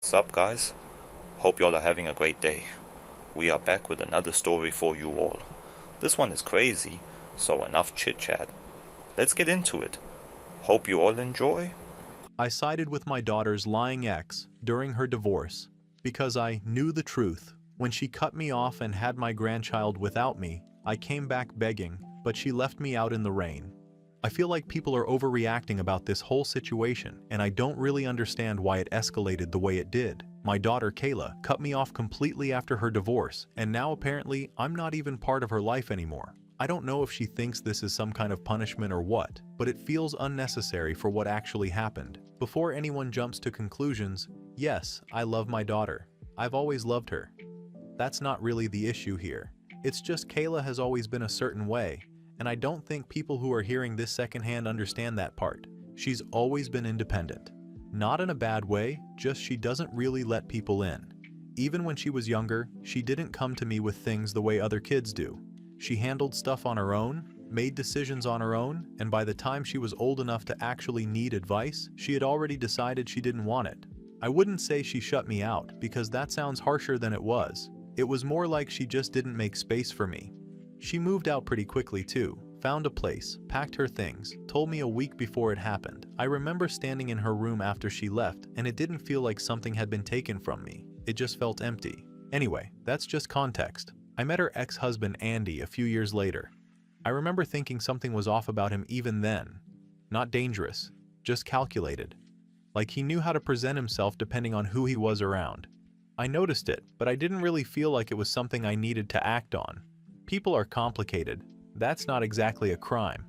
Sup, guys? Hope y'all are having a great day. We are back with another story for you all. This one is crazy, so enough chit chat. Let's get into it. Hope you all enjoy. I sided with my daughter's lying ex during her divorce because I knew the truth. When she cut me off and had my grandchild without me, I came back begging, but she left me out in the rain. I feel like people are overreacting about this whole situation, and I don't really understand why it escalated the way it did. My daughter Kayla cut me off completely after her divorce, and now apparently I'm not even part of her life anymore. I don't know if she thinks this is some kind of punishment or what, but it feels unnecessary for what actually happened. Before anyone jumps to conclusions, yes, I love my daughter. I've always loved her. That's not really the issue here. It's just Kayla has always been a certain way, and I don't think people who are hearing this secondhand understand that part. She's always been independent. Not in a bad way, just she doesn't really let people in. Even when she was younger, she didn't come to me with things the way other kids do. She handled stuff on her own, made decisions on her own, and by the time she was old enough to actually need advice, she had already decided she didn't want it. I wouldn't say she shut me out, because that sounds harsher than it was. It was more like she just didn't make space for me. She moved out pretty quickly too, found a place, packed her things, told me a week before it happened. I remember standing in her room after she left, and it didn't feel like something had been taken from me. It just felt empty. Anyway, that's just context. I met her ex-husband Andy a few years later. I remember thinking something was off about him even then. Not dangerous, just calculated. Like he knew how to present himself depending on who he was around. I noticed it, but I didn't really feel like it was something I needed to act on. People are complicated. That's not exactly a crime.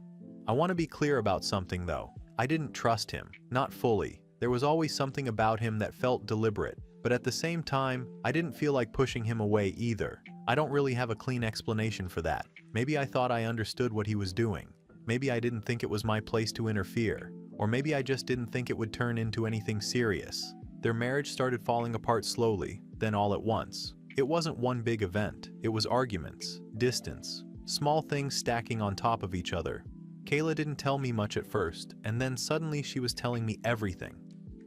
I want to be clear about something though. I didn't trust him, not fully. There was always something about him that felt deliberate, but at the same time, I didn't feel like pushing him away either. I don't really have a clean explanation for that. Maybe I thought I understood what he was doing. Maybe I didn't think it was my place to interfere. Or maybe I just didn't think it would turn into anything serious. Their marriage started falling apart slowly, then all at once. It wasn't one big event. It was arguments, distance, small things stacking on top of each other. Kayla didn't tell me much at first, and then suddenly she was telling me everything.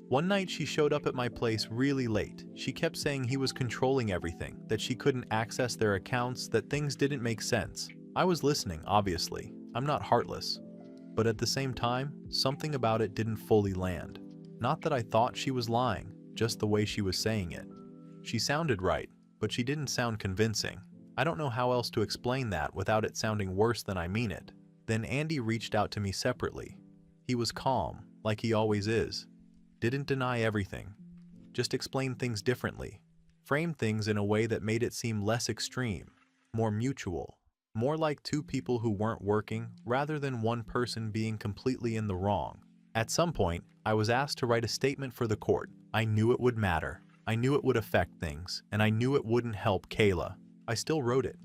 One night she showed up at my place really late. She kept saying he was controlling everything, that she couldn't access their accounts, that things didn't make sense. I was listening, obviously. I'm not heartless. But at the same time, something about it didn't fully land. Not that I thought she was lying, just the way she was saying it. She sounded right, but she didn't sound convincing. I don't know how else to explain that without it sounding worse than I mean it. Then Andy reached out to me separately. He was calm, like he always is. Didn't deny everything. Just explained things differently. Framed things in a way that made it seem less extreme, more mutual. More like two people who weren't working, rather than one person being completely in the wrong. At some point, I was asked to write a statement for the court. I knew it would matter. I knew it would affect things, and I knew it wouldn't help Kayla. I still wrote it.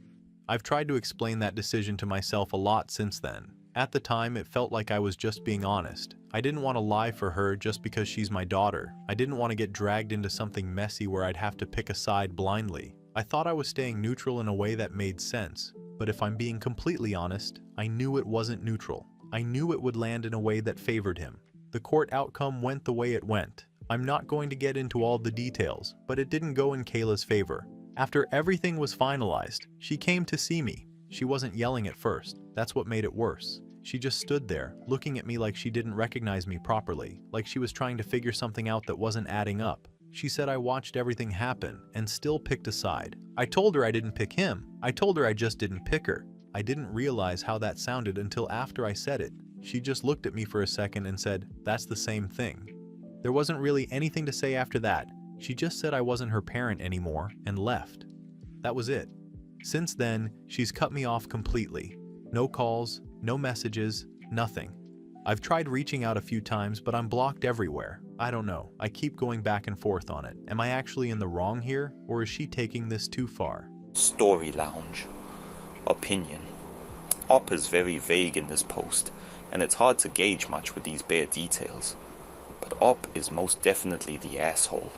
I've tried to explain that decision to myself a lot since then. At the time, it felt like I was just being honest. I didn't want to lie for her just because she's my daughter. I didn't want to get dragged into something messy where I'd have to pick a side blindly. I thought I was staying neutral in a way that made sense. But if I'm being completely honest, I knew it wasn't neutral. I knew it would land in a way that favored him. The court outcome went the way it went. I'm not going to get into all the details, but it didn't go in Kayla's favor. After everything was finalized, she came to see me. She wasn't yelling at first. That's what made it worse. She just stood there, looking at me like she didn't recognize me properly, like she was trying to figure something out that wasn't adding up. She said I watched everything happen and still picked a side. I told her I didn't pick him. I told her I just didn't pick her. I didn't realize how that sounded until after I said it. She just looked at me for a second and said, "That's the same thing." There wasn't really anything to say after that. She just said I wasn't her parent anymore and left. That was it. Since then, she's cut me off completely. No calls, no messages, nothing. I've tried reaching out a few times, but I'm blocked everywhere. I don't know. I keep going back and forth on it. Am I actually in the wrong here, or is she taking this too far? Story Lounge. Opinion. Op is very vague in this post, and it's hard to gauge much with these bare details. But Op is most definitely the asshole.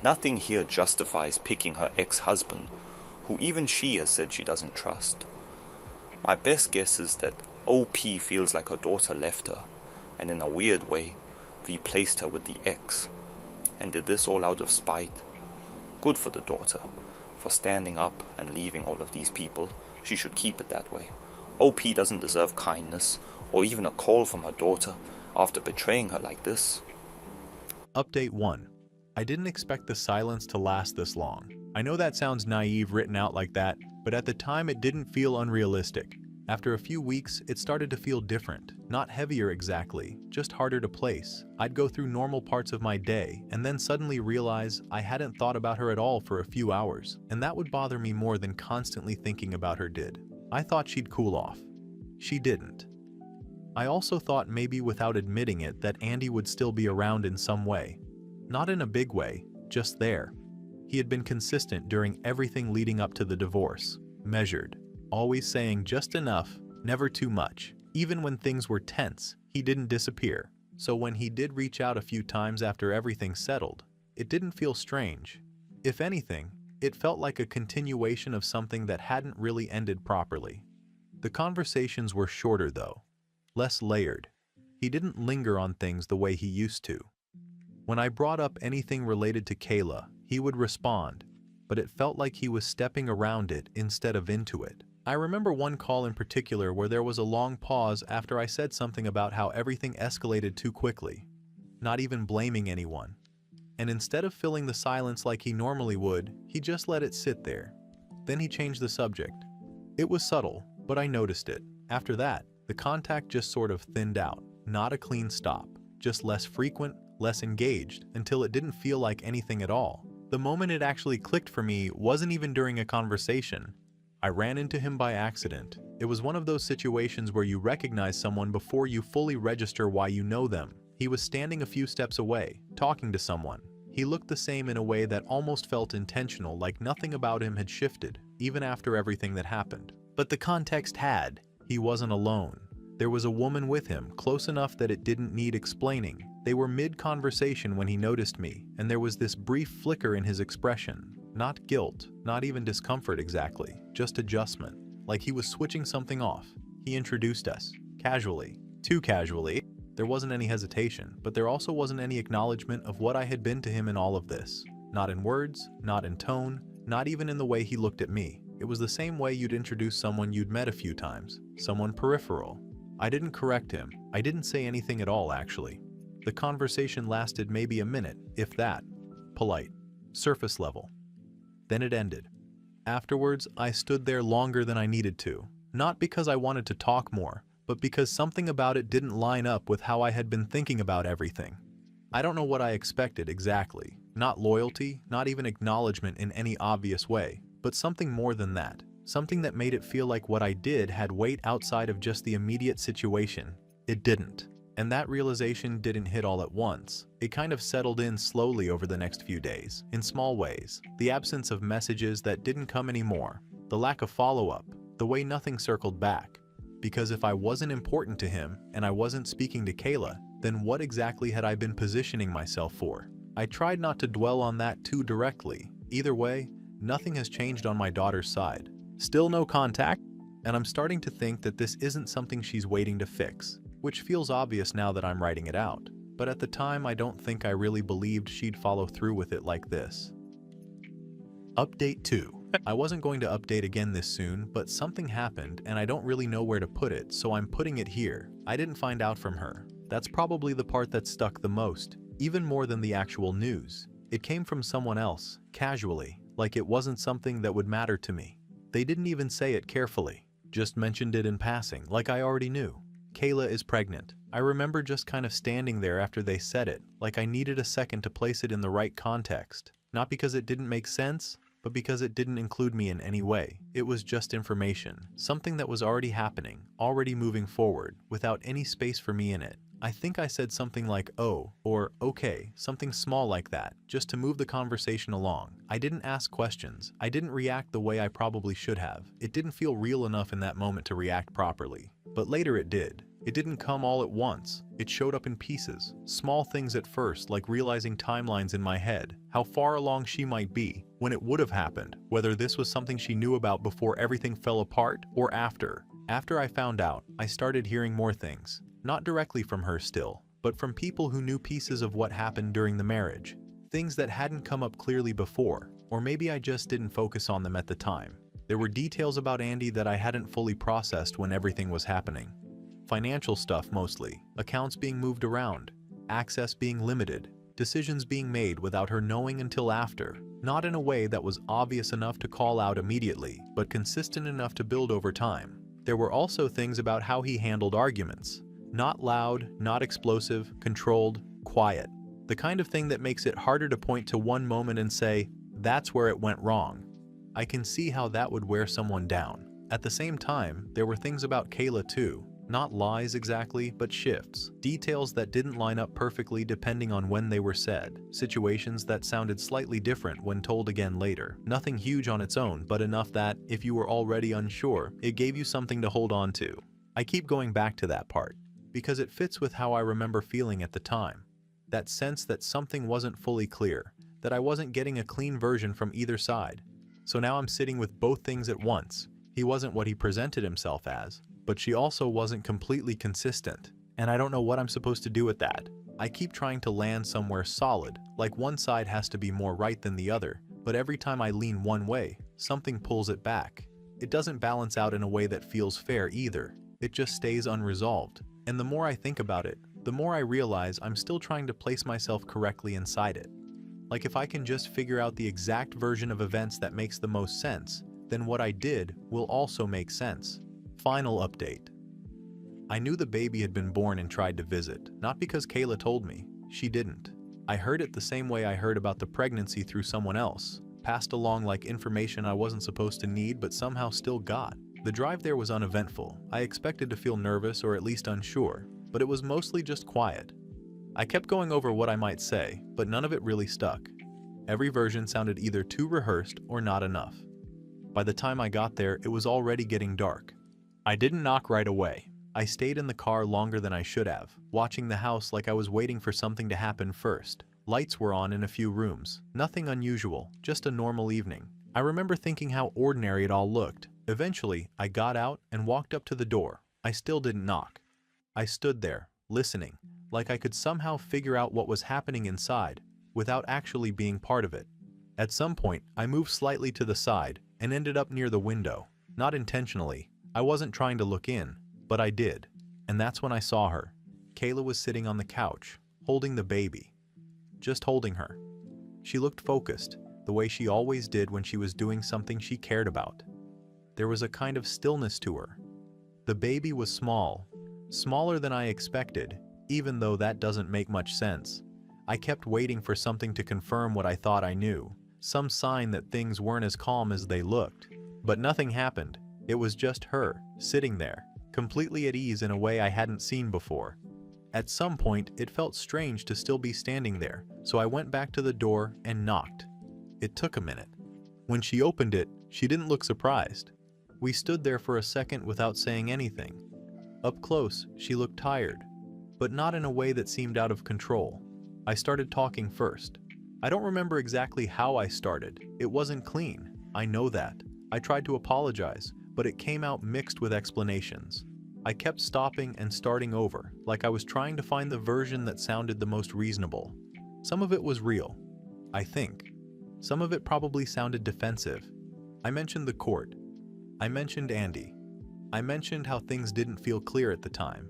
Nothing here justifies picking her ex-husband, who even she has said she doesn't trust. My best guess is that OP feels like her daughter left her, and in a weird way, replaced her with the ex. and did this all out of spite. Good for the daughter, for standing up and leaving all of these people. She should keep it that way. OP doesn't deserve kindness, or even a call from her daughter after betraying her like this. Update 1. I didn't expect the silence to last this long. I know that sounds naive written out like that, but at the time it didn't feel unrealistic. After a few weeks, it started to feel different. Not heavier exactly, just harder to place. I'd go through normal parts of my day, and then suddenly realize I hadn't thought about her at all for a few hours, and that would bother me more than constantly thinking about her did. I thought she'd cool off. She didn't. I also thought maybe without admitting it that Andy would still be around in some way. Not in a big way, just there. He had been consistent during everything leading up to the divorce, measured, always saying just enough, never too much. Even when things were tense, he didn't disappear. So when he did reach out a few times after everything settled, it didn't feel strange. If anything, it felt like a continuation of something that hadn't really ended properly. The conversations were shorter though, less layered. He didn't linger on things the way he used to. When I brought up anything related to Kayla, he would respond, but it felt like he was stepping around it instead of into it. I remember one call in particular where there was a long pause after I said something about how everything escalated too quickly, not even blaming anyone. And instead of filling the silence like he normally would, he just let it sit there. Then he changed the subject. It was subtle, but I noticed it. After that, the contact just sort of thinned out, not a clean stop, just less frequent, less engaged, until it didn't feel like anything at all. The moment it actually clicked for me wasn't even during a conversation. I ran into him by accident. It was one of those situations where you recognize someone before you fully register why you know them. He was standing a few steps away, talking to someone. He looked the same in a way that almost felt intentional, like nothing about him had shifted, even after everything that happened. But the context had. He wasn't alone. There was a woman with him, close enough that it didn't need explaining. They were mid-conversation when he noticed me, and there was this brief flicker in his expression. Not guilt, not even discomfort exactly, just adjustment, like he was switching something off. He introduced us, casually, too casually. There wasn't any hesitation, but there also wasn't any acknowledgement of what I had been to him in all of this. Not in words, not in tone, not even in the way he looked at me. It was the same way you'd introduce someone you'd met a few times, someone peripheral. I didn't correct him. I didn't say anything at all, actually. The conversation lasted maybe a minute, if that. Polite. Surface level. Then it ended. Afterwards, I stood there longer than I needed to. Not because I wanted to talk more, but because something about it didn't line up with how I had been thinking about everything. I don't know what I expected exactly. Not loyalty, not even acknowledgement in any obvious way, but something more than that. Something that made it feel like what I did had weight outside of just the immediate situation. It didn't. And that realization didn't hit all at once. It kind of settled in slowly over the next few days, in small ways. The absence of messages that didn't come anymore. The lack of follow-up. The way nothing circled back. Because if I wasn't important to him, and I wasn't speaking to Kayla, then what exactly had I been positioning myself for? I tried not to dwell on that too directly. Either way, nothing has changed on my daughter's side. Still no contact, and I'm starting to think that this isn't something she's waiting to fix, which feels obvious now that I'm writing it out. But at the time, I don't think I really believed she'd follow through with it like this. Update 2. I wasn't going to update again this soon, but something happened and I don't really know where to put it, so I'm putting it here. I didn't find out from her. That's probably the part that stuck the most, even more than the actual news. It came from someone else, casually, like it wasn't something that would matter to me. They didn't even say it carefully, just mentioned it in passing, like I already knew. Kayla is pregnant. I remember just kind of standing there after they said it, like I needed a second to place it in the right context. Not because it didn't make sense, but because it didn't include me in any way. It was just information, something that was already happening, already moving forward, without any space for me in it. I think I said something like, oh, or okay, something small like that, just to move the conversation along. I didn't ask questions. I didn't react the way I probably should have. It didn't feel real enough in that moment to react properly. But later it did. It didn't come all at once. It showed up in pieces. Small things at first, like realizing timelines in my head, how far along she might be, when it would have happened, whether this was something she knew about before everything fell apart, or after. After I found out, I started hearing more things. Not directly from her still, but from people who knew pieces of what happened during the marriage. Things that hadn't come up clearly before, or maybe I just didn't focus on them at the time. There were details about Andy that I hadn't fully processed when everything was happening. Financial stuff mostly, accounts being moved around, access being limited, decisions being made without her knowing until after, not in a way that was obvious enough to call out immediately, but consistent enough to build over time. There were also things about how he handled arguments. Not loud, not explosive, controlled, quiet. The kind of thing that makes it harder to point to one moment and say, that's where it went wrong. I can see how that would wear someone down. At the same time, there were things about Kayla too. Not lies exactly, but shifts. Details that didn't line up perfectly depending on when they were said. Situations that sounded slightly different when told again later. Nothing huge on its own, but enough that, if you were already unsure, it gave you something to hold on to. I keep going back to that part, because it fits with how I remember feeling at the time. That sense that something wasn't fully clear, that I wasn't getting a clean version from either side. So now I'm sitting with both things at once. He wasn't what he presented himself as, but she also wasn't completely consistent, and I don't know what I'm supposed to do with that. I keep trying to land somewhere solid, like one side has to be more right than the other, but every time I lean one way, something pulls it back. It doesn't balance out in a way that feels fair either. It just stays unresolved, and the more I think about it, the more I realize I'm still trying to place myself correctly inside it. Like if I can just figure out the exact version of events that makes the most sense, then what I did will also make sense. Final update. I knew the baby had been born and tried to visit, not because Kayla told me. She didn't. I heard it the same way I heard about the pregnancy through someone else, passed along like information I wasn't supposed to need but somehow still got. The drive there was uneventful. I expected to feel nervous or at least unsure, but it was mostly just quiet. I kept going over what I might say, but none of it really stuck. Every version sounded either too rehearsed or not enough. By the time I got there, it was already getting dark. I didn't knock right away. I stayed in the car longer than I should have, watching the house like I was waiting for something to happen first. Lights were on in a few rooms. Nothing unusual, just a normal evening. I remember thinking how ordinary it all looked. Eventually, I got out and walked up to the door. I still didn't knock. I stood there, listening, like I could somehow figure out what was happening inside, without actually being part of it. At some point, I moved slightly to the side and ended up near the window. Not intentionally. I wasn't trying to look in, but I did. And that's when I saw her. Kayla was sitting on the couch, holding the baby. Just holding her. She looked focused, the way she always did when she was doing something she cared about. There was a kind of stillness to her. The baby was small. Smaller than I expected, even though that doesn't make much sense. I kept waiting for something to confirm what I thought I knew, some sign that things weren't as calm as they looked. But nothing happened. It was just her, sitting there, completely at ease in a way I hadn't seen before. At some point, it felt strange to still be standing there, so I went back to the door and knocked. It took a minute. When she opened it, she didn't look surprised. We stood there for a second without saying anything. Up close, she looked tired, but not in a way that seemed out of control. I started talking first. I don't remember exactly how I started. It wasn't clean. I know that. I tried to apologize, but it came out mixed with explanations. I kept stopping and starting over, like I was trying to find the version that sounded the most reasonable. Some of it was real, I think. Some of it probably sounded defensive. I mentioned the court. I mentioned Andy. I mentioned how things didn't feel clear at the time.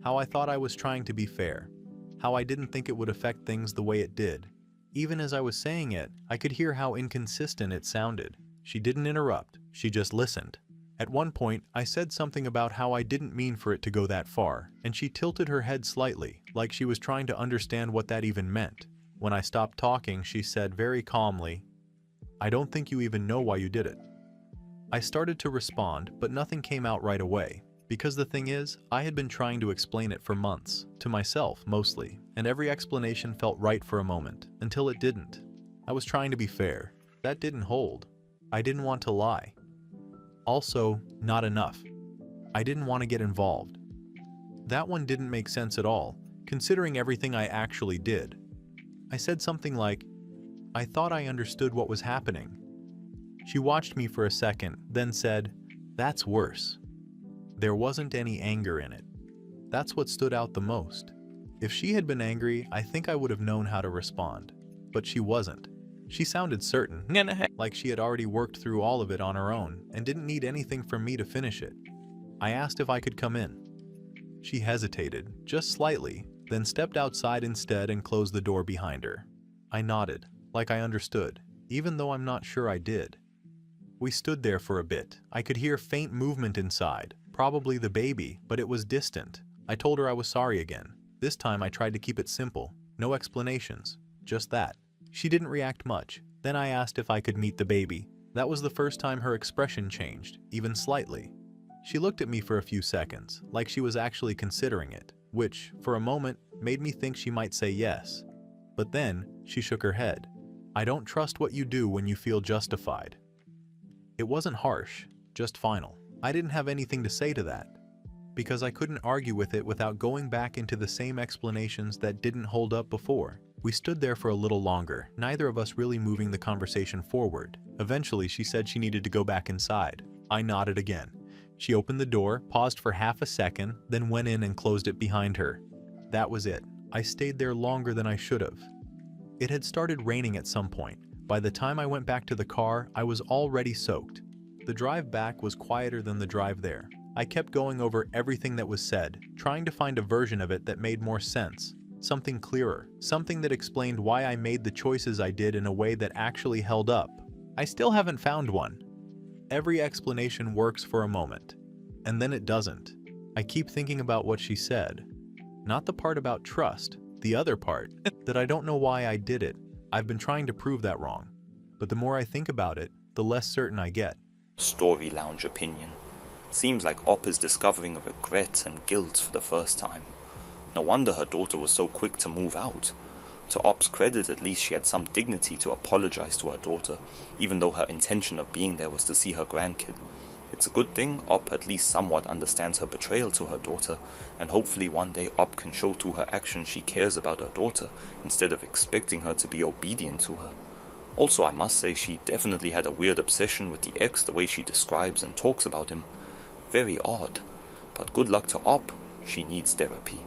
How I thought I was trying to be fair. How I didn't think it would affect things the way it did. Even as I was saying it, I could hear how inconsistent it sounded. She didn't interrupt. She just listened. At one point, I said something about how I didn't mean for it to go that far, and she tilted her head slightly, like she was trying to understand what that even meant. When I stopped talking, she said very calmly, "I don't think you even know why you did it." I started to respond, but nothing came out right away. Because the thing is, I had been trying to explain it for months, to myself mostly, and every explanation felt right for a moment, until it didn't. I was trying to be fair. That didn't hold. I didn't want to lie. Also, not enough. I didn't want to get involved. That one didn't make sense at all, considering everything I actually did. I said something like, "I thought I understood what was happening." She watched me for a second, then said, "That's worse." There wasn't any anger in it. That's what stood out the most. If she had been angry, I think I would have known how to respond. but she wasn't. She sounded certain, like she had already worked through all of it on her own and didn't need anything from me to finish it. I asked if I could come in. She hesitated, just slightly, then stepped outside instead and closed the door behind her. I nodded, like I understood, even though I'm not sure I did. We stood there for a bit. I could hear faint movement inside, probably the baby, but it was distant. I told her I was sorry again. This time I tried to keep it simple, no explanations, just that. She didn't react much. Then I asked if I could meet the baby. That was the first time her expression changed, even slightly. She looked at me for a few seconds, like she was actually considering it, which, for a moment, made me think she might say yes. But then, she shook her head. I don't trust what you do when you feel justified. It wasn't harsh, just final. I didn't have anything to say to that, because I couldn't argue with it without going back into the same explanations that didn't hold up before. We stood there for a little longer, neither of us really moving the conversation forward. Eventually, she said she needed to go back inside. I nodded again. She opened the door, paused for half a second, then went in and closed it behind her. That was it. I stayed there longer than I should have. It had started raining at some point. By the time I went back to the car, I was already soaked. The drive back was quieter than the drive there. I kept going over everything that was said, trying to find a version of it that made more sense. Something clearer, something that explained why I made the choices I did in a way that actually held up. I still haven't found one. Every explanation works for a moment, and then it doesn't. I keep thinking about what she said. Not the part about trust, the other part, that I don't know why I did it. I've been trying to prove that wrong. But the more I think about it, the less certain I get. Story Lounge opinion. Seems like Op is discovering regret and guilt for the first time. No wonder her daughter was so quick to move out. To Op's credit, at least she had some dignity to apologize to her daughter, even though her intention of being there was to see her grandkid. It's a good thing Op at least somewhat understands her betrayal to her daughter, and hopefully one day Op can show through her actions she cares about her daughter, instead of expecting her to be obedient to her. Also, I must say she definitely had a weird obsession with the ex the way she describes and talks about him. Very odd. But good luck to Op. She needs therapy.